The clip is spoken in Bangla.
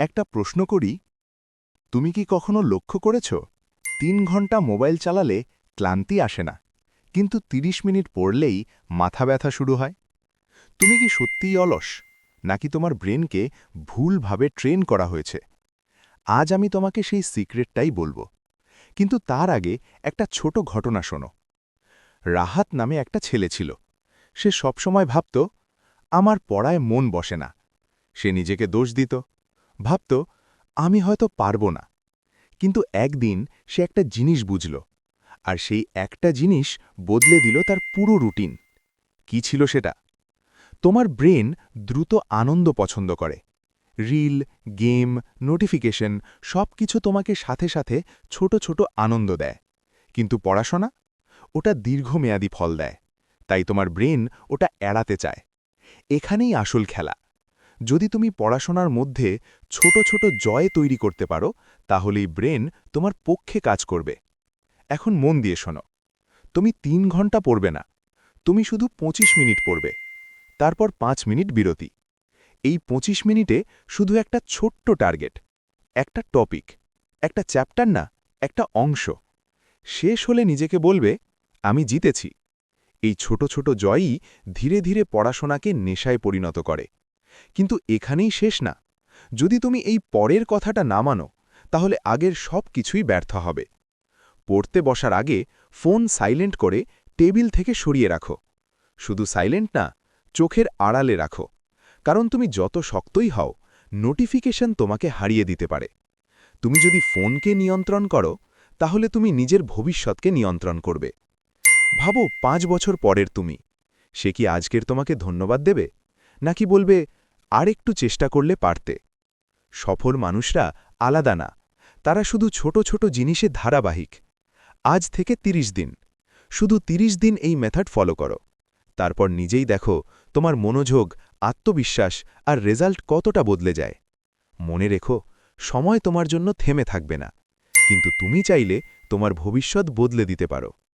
একটা প্রশ্ন করি, তুমি কি কখনো লক্ষ্য করেছ 3 ঘন্টা মোবাইল চালালে ক্লান্তি আসে না, কিন্তু 30 মিনিট পড়লেই মাথা ব্যথা শুরু হয়? তুমি কি সত্যিই অলস, নাকি তোমার ব্রেনকে ভুলভাবে ট্রেন করা হয়েছে? আজ আমি তোমাকে সেই সিক্রেটটাই বলবো, কিন্তু তার আগে একটা ছোট ঘটনা শোনো। রাহাত নামে একটা ছেলে ছিল। সে সবসময় ভাবত, আমার পড়ায় মন বসে না। সে নিজেকে দোষ দিত, ভাবত, আমি হয়তো পারব না। কিন্তু একদিন সে একটা জিনিস বুঝল, আর সেই একটা জিনিস বদলে দিল তার পুরো রুটিন। কি ছিল সেটা? তোমার ব্রেন দ্রুত আনন্দ পছন্দ করে। রিল, গেম, নোটিফিকেশন সবকিছু তোমাকে সাথে সাথে ছোট ছোট আনন্দ দেয়। কিন্তু পড়াশোনা, ওটা দীর্ঘমেয়াদী ফল দেয়। তাই তোমার ব্রেন ওটা এড়াতে চায়। এখানেই আসল খেলা। যদি তুমি পড়াশোনার মধ্যে ছোট ছোট জয় তৈরি করতে পারো, তাহলেই ব্রেন তোমার পক্ষে কাজ করবে। এখন মন দিয়ে শোনো। তুমি 3 ঘন্টা পড়বে না, তুমি শুধু 25 মিনিট পড়বে। তারপর 5 মিনিট বিরতি। এই 25 মিনিটে শুধু একটা ছোট্ট টার্গেট, একটা টপিক, একটা চ্যাপ্টার না, একটা অংশ। শেষ হলে নিজেকে বলবে, আমি জিতেছি। এই ছোট ছোট জয়ই ধীরে ধীরে পড়াশোনাকে নেশায় পরিণত করে। কিন্তু এখানেই শেষ না। যদি তুমি এই পরের কথাটা না মানো, তাহলে আগের সব কিছুই ব্যর্থ হবে। পড়তে বসার আগে ফোন সাইলেন্ট করে টেবিল থেকে সরিয়ে রাখো। শুধু সাইলেন্ট না, চোখের আড়ালে রাখো। কারণ তুমি যত শক্তই হও, নোটিফিকেশন তোমাকে হারিয়ে দিতে পারে। তুমি যদি ফোনকে নিয়ন্ত্রণ করো, তাহলে তুমি নিজের ভবিষ্যৎকে নিয়ন্ত্রণ করবে। ভাবো 5 বছর পরের তুমি। সে কি আজকের তোমাকে ধন্যবাদ দেবে, নাকি বলবে, আর একটু চেষ্টা করলে পারতে? সফল মানুষরা আলাদা না, তারা শুধু ছোট ছোট জিনিসে ধারাবাহিক। আজ থেকে 30 দিন, শুধু 30 দিন এই মেথড ফলো করো। তারপর নিজেই দেখো তোমার মনোযোগ, আত্মবিশ্বাস আর রেজাল্ট কতটা বদলে যায়। মনে রেখো, সময় তোমার জন্য থেমে থাকবে না, কিন্তু তুমি চাইলে তোমার ভবিষ্যৎ বদলে দিতে পারো।